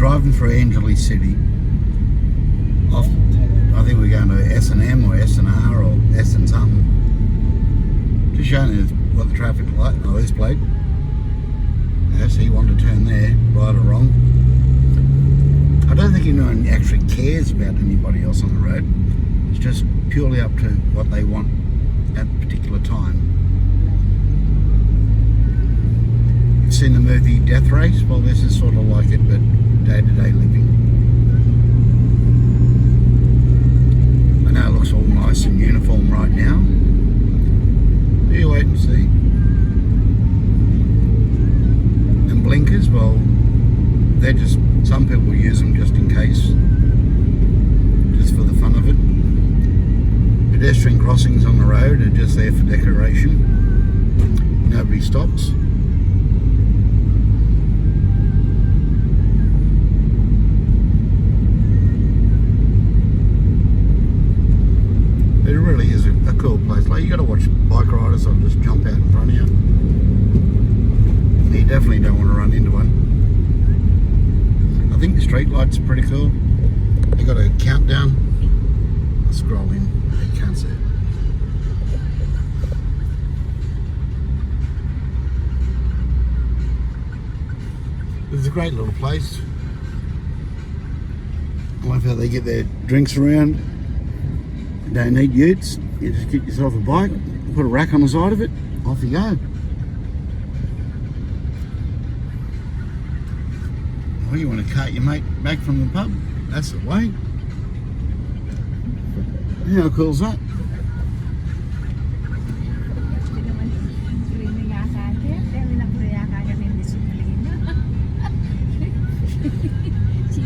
driving through Angeles City. Off, I think we're going to S&M or S&R or S and something. Just showing you what the traffic light. Oh, this plate. Yes, he wanted to turn there, right or wrong. I don't think anyone actually cares about anybody else on the road. It's just purely up to what they want at a particular time. You've seen the movie Death Race? Well, this is sort of like it, but day-to-day living. I know it looks all nice and uniform right now. You wait and see. And blinkers, well, they're just, some people use them just in case, just for the fun of it. Pedestrian crossings on the road are just there for decoration. Nobody stops. It really is a cool place. Like, you got to watch bike riders that'll just jump out in front of you. You definitely don't want to run into one. I think the street lights are pretty cool. They got a countdown. I'll scroll in. You can't see it. It's a great little place. I love how they get their drinks around. You don't need utes. You just get yourself a bike, put a rack on the side of it, off you go. Well, you want to cart your mate back from the pub? That's the way. How cool is that?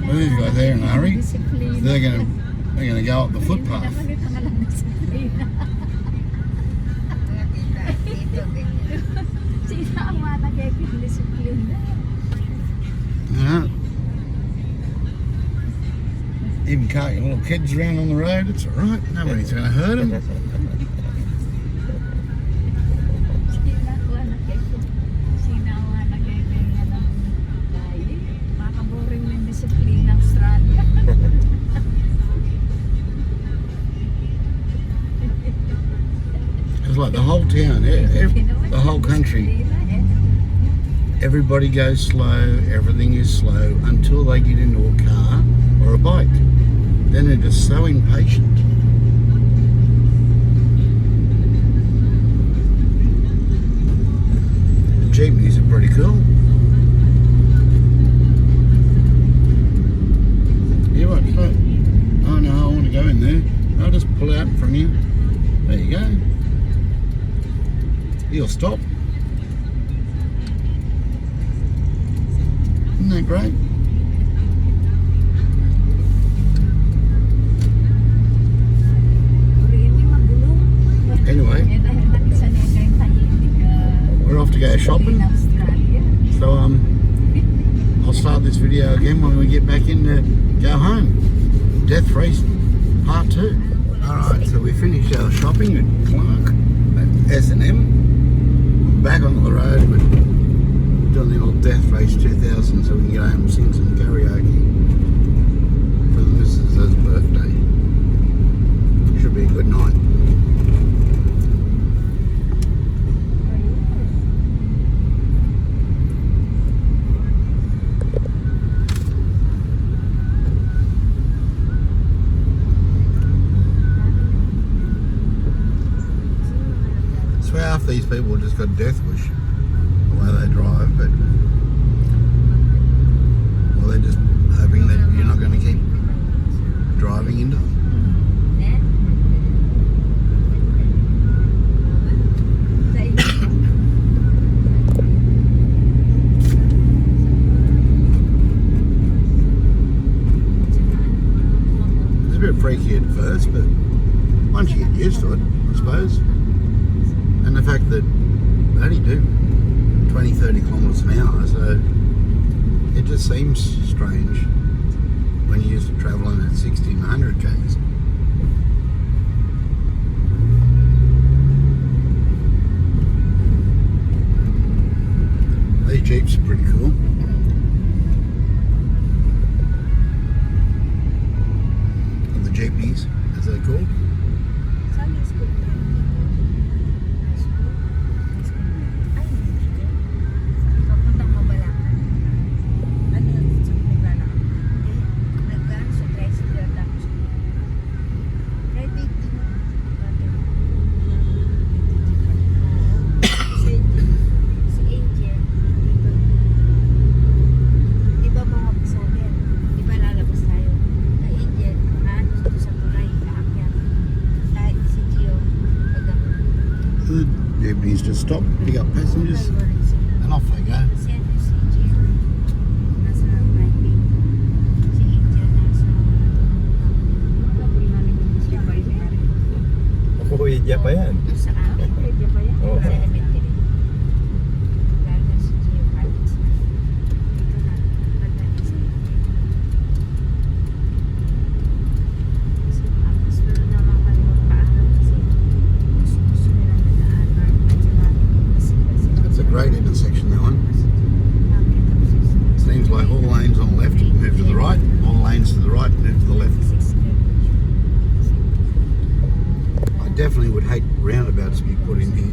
Well, these guys there in a hurry. They're gonna go up the footpath. Yeah. Even cart your little kids around on the road, it's alright. Nobody's going to hurt them. It's like the whole town, the whole country. Everybody goes slow, everything is slow until they get into a car or a bike. Then they're just so impatient. The jeepneys are pretty cool. You what? Oh no, I want to go in there. I'll just pull out from you. There you go. He'll stop. Isn't that great? Anyway, we're off to go shopping. So I'll start this video again when we get back in to go home. Death Race Part 2. Alright, so we finished our shopping at Clarke at S&M. We're back on the road, but done the old Death Race 2000 so we can get home and sing some karaoke for the missus' birthday. Should be a good night. So half these people just got death wish the way they drive, but well, they're just hoping that you're not going to keep driving into them. It's a bit freaky at first, but once you get used to it, I suppose. And the fact that they only do 20-30 kilometres an hour, so it just seems strange when you're used to travelling at 60 and 100 k's. These Jeeps are pretty cool. passengers, and off they go. Ako iya pa yan. Oo. It's a great intersection, that one. Seems like all lanes on the left move to the right, all lanes to the right move to the left. I definitely would hate roundabouts to be put in here.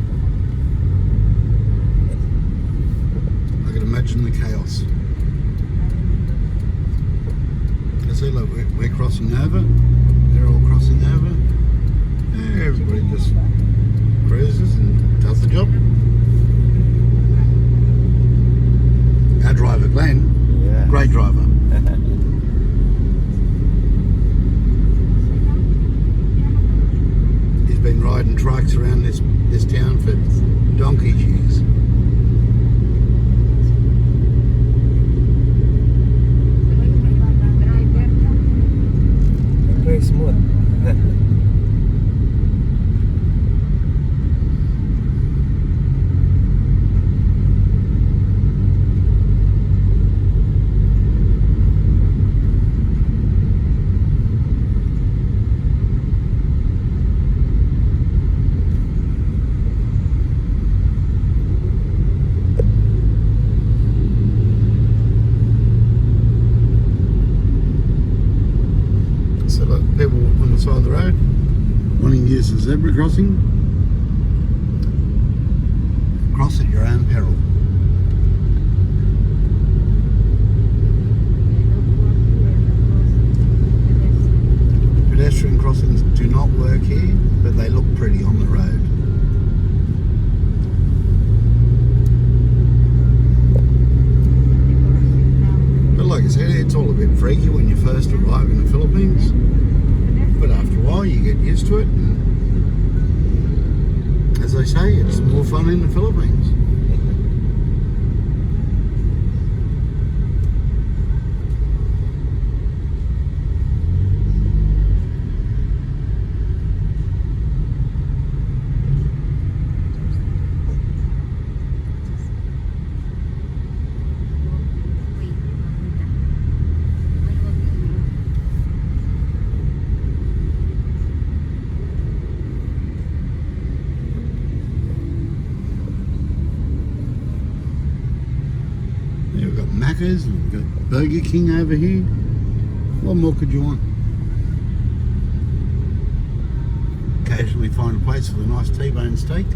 I can imagine the chaos. I see, look, we're crossing over. They're all crossing over. Yeah, everybody just cruises and does the job. Our driver, Glenn, Yeah. great driver. He's been riding trucks around this town for donkey's years. Very smooth. So look, people on the side of the road wanting to use the zebra crossing. Cross at your own peril. Pedestrian crossings do not work here, but they look pretty on the road. But like I said, it's all a bit freaky when you first arrive in the Philippines. But after a while, you get used to it. And as they say, it's more fun in the Philippines. We've got Macca's, we've got Burger King over here. What more could you want? Occasionally find a place with a nice T-bone steak.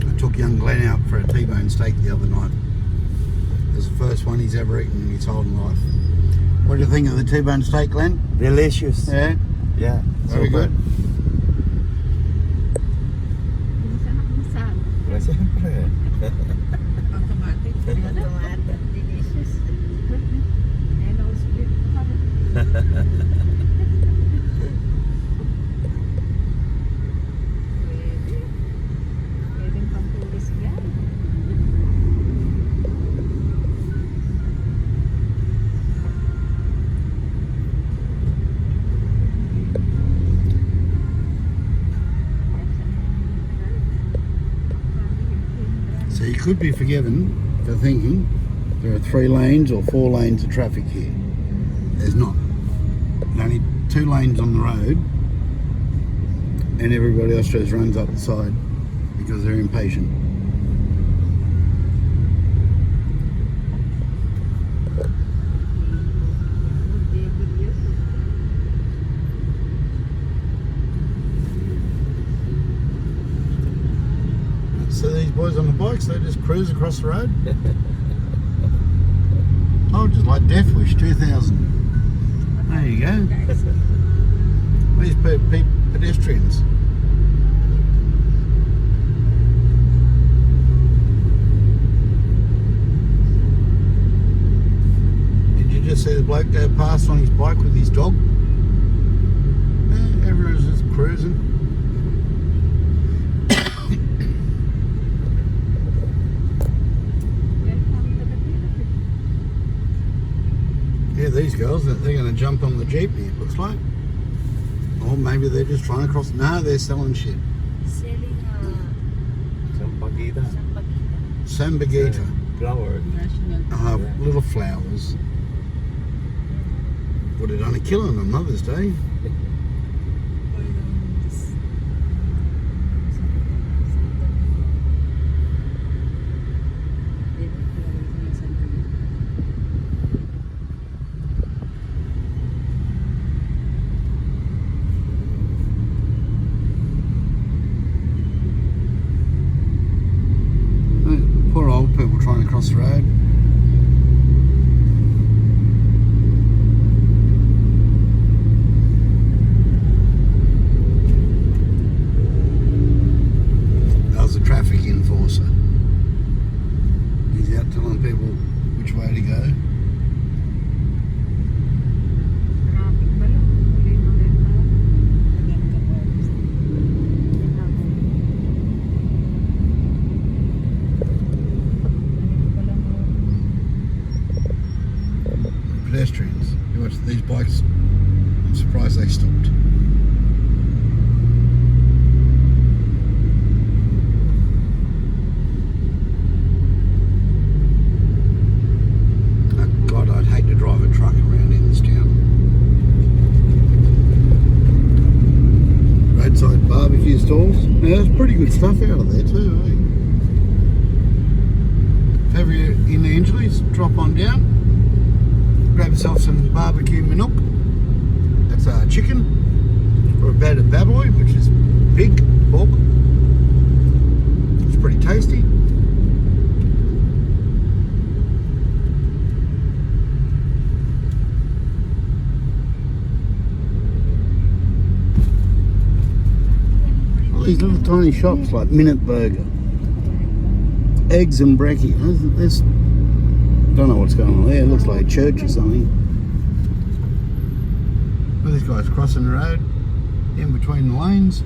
I took young Glenn out for a T-bone steak the other night. It was the first one he's ever eaten in his whole life. What do you think of the T-bone steak, Glenn? Delicious. Yeah? Yeah. Very good. Siyempre. Automatic. Automatic. Delicious. And all split. Pwede. Pwedeng pampulis yan. So you could be forgiven for thinking there are 3 lanes or 4 lanes of traffic here. There's not. There's only 2 lanes on the road, and everybody else just runs up the side because they're impatient. So these boys on the bikes, they just cruise across the road. Oh, just like Death Wish 2000. There you go. These pedestrians. just see the bloke go past on his bike with his dog. Everyone's just cruising. Yeah, these girls, they're going to jump on the jeepney, it looks like. Or maybe they're just trying to cross. No, they're selling shit. Selling Sampagita. Sambagita. Flower. Little flowers. Would have done a killing on Mother's Day. Poor old people trying to cross the road. That was a traffic enforcer. He's out telling people which way to go. Pedestrians. You watch these bikes. I'm surprised they stopped. Oh God, I'd hate to drive a truck around in this town. Roadside barbecue stalls. Yeah, there's pretty good stuff out of there too, eh? If ever you're in Angeles, drop on down. Grab yourself some barbecue minook. That's chicken. Or a bed of baboy, which is pig, pork. It's pretty tasty. All these little tiny shops like Minute Burger. Eggs and brekkie. There's don't know what's going on there. It looks like a church or something. Well, this guy's crossing the road in between the lanes.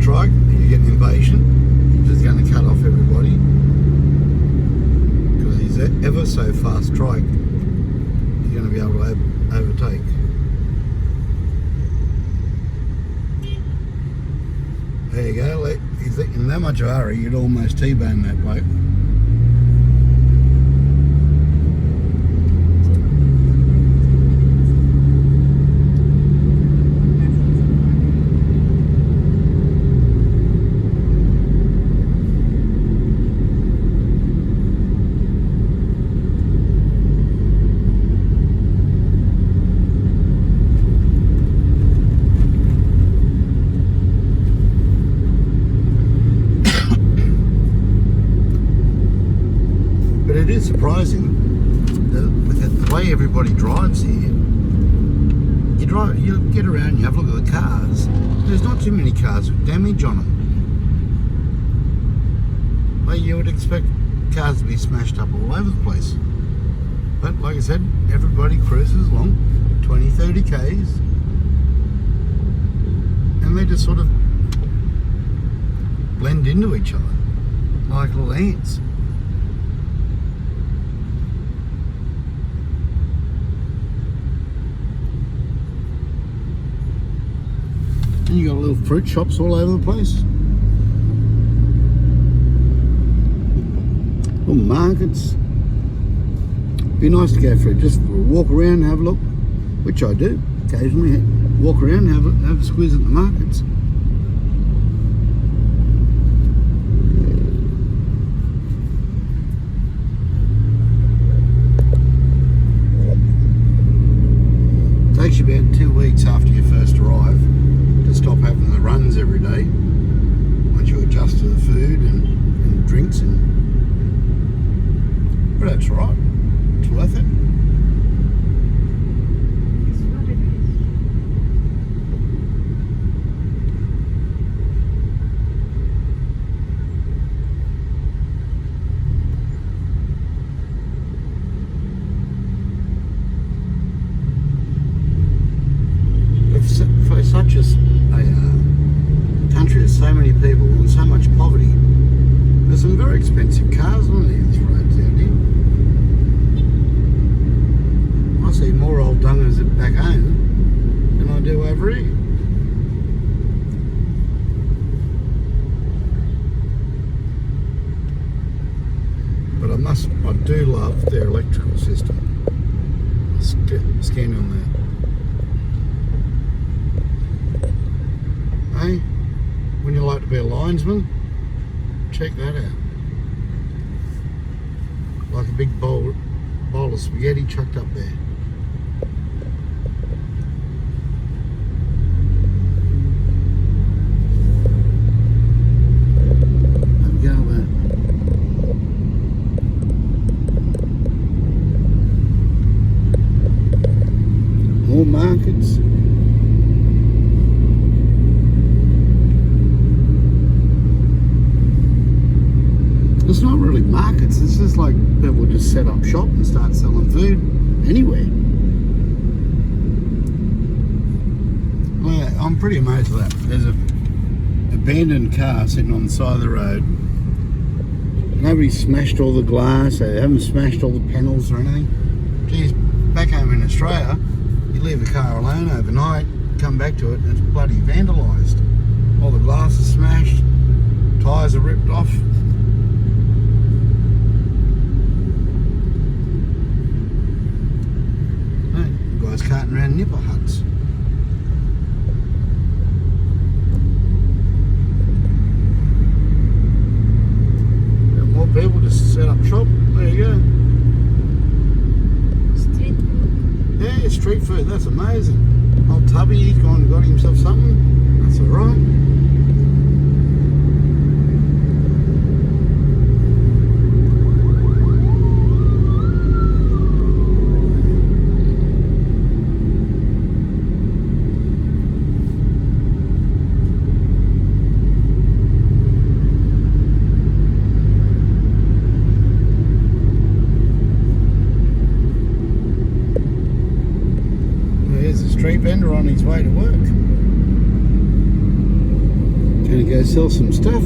Trike, you're getting impatient, he's just going to cut off everybody because he's ever so fast trike. He's going to be able to overtake. There you go. He's in that much of a hurry, you'd almost T-bone that bloke. It is surprising that with the way everybody drives here, you get around, you have a look at the cars, there's not too many cars with damage on them. Well, you would expect cars to be smashed up all over the place. But like I said, everybody cruises along 20, 30 Ks and they just sort of blend into each other like little ants. And you got little fruit shops all over the place. Little markets. Be nice to go for just a walk around and have a look, which I do occasionally. walk around and have a squeeze at the markets. It takes you about 2 weeks after you first arrive to stop having the runs every day. Once you adjust to the food and drinks, but that's all right. It's worth it. It's what it is. For such a country with so many people and so much poverty, there's some very expensive cars on these roads out here. I see more old dungers back home than I do over here. But I do love their electrical system. Scan on that. Hey, when you like to be a linesman, check that out. Like a big bowl of spaghetti chucked up there. Have a go at that. More markets. It's not really markets, it's just like people just set up shop and start selling food anywhere. Well, I'm pretty amazed at that. There's a abandoned car sitting on the side of the road. Nobody smashed all the glass, they haven't smashed all the panels or anything. Geez, back home in Australia, you leave a car alone overnight, come back to it and it's bloody vandalised. All the glass is smashed, tyres are ripped off. Guys carting around nipper huts. Got more people just set up shop. There you go. Street food. Yeah, street food. That's amazing. Old Tubby, he's gone and got himself something. That's all right. Street vendor on his way to work. Gonna go sell some stuff.